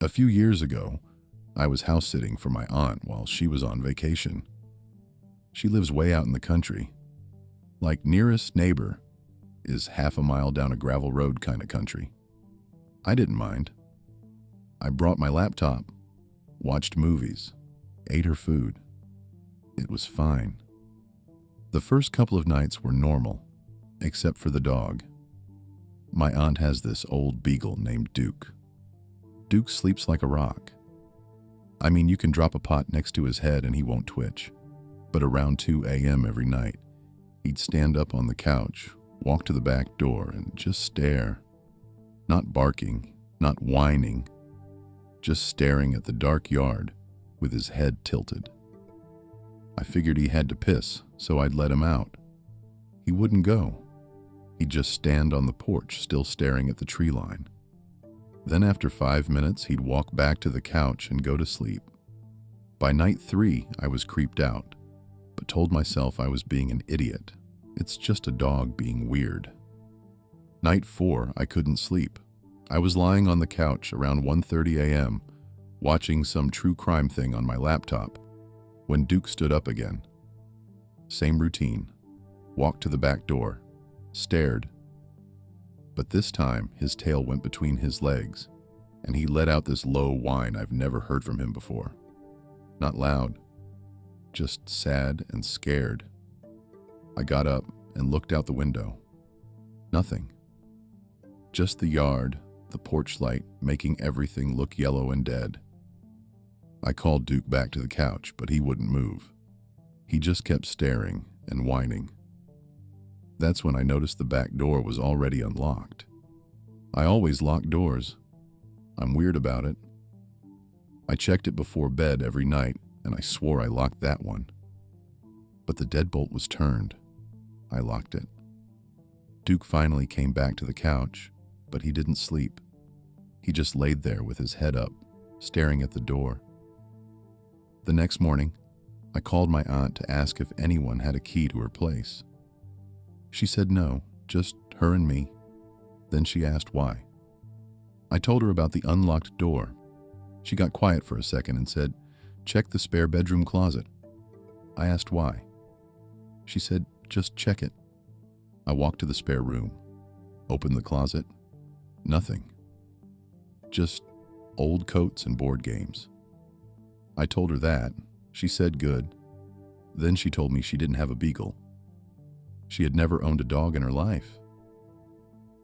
A few years ago, I was house sitting for my aunt while she was on vacation. She lives way out in the country. Like nearest neighbor is half a mile down a gravel road kind of country. I didn't mind. I brought my laptop, watched movies, ate her food. It was fine. The first couple of nights were normal, except for the dog. My aunt has this old beagle named Duke. Duke sleeps like a rock. I mean, you can drop a pot next to his head and he won't twitch. But around 2 a.m. every night, he'd stand up on the couch, walk to the back door, and just stare. Not barking, not whining, just staring at the dark yard with his head tilted. I figured he had to piss, so I'd let him out. He wouldn't go. He'd just stand on the porch, still staring at the tree line. Then after 5 minutes, he'd walk back to the couch and go to sleep. By night 3, I was creeped out, but told myself I was being an idiot. It's just a dog being weird. Night 4, I couldn't sleep. I was lying on the couch around 1:30 a.m., watching some true crime thing on my laptop, when Duke stood up again. Same routine. Walked to the back door, stared. But this time, his tail went between his legs, and he let out this low whine I've never heard from him before. Not loud, just sad and scared. I got up and looked out the window. Nothing. Just the yard, the porch light making everything look yellow and dead. I called Duke back to the couch, but he wouldn't move. He just kept staring and whining. That's when I noticed the back door was already unlocked. I always lock doors. I'm weird about it. I checked it before bed every night, and I swore I locked that one. But the deadbolt was turned. I locked it. Duke finally came back to the couch, but he didn't sleep. He just laid there with his head up, staring at the door. The next morning, I called my aunt to ask if anyone had a key to her place. She said no, just her and me. Then she asked why. I told her about the unlocked door. She got quiet for a second and said, "Check the spare bedroom closet." I asked why. She said, "Just check it." I walked to the spare room, opened the closet. Nothing. Just old coats and board games. I told her that. She said good. Then she told me she didn't have a beagle. She had never owned a dog in her life.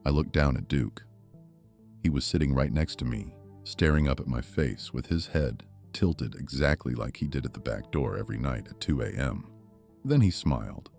I looked down at Duke. He was sitting right next to me, staring up at my face with his head tilted exactly like he did at the back door every night at 2 a.m. Then he smiled.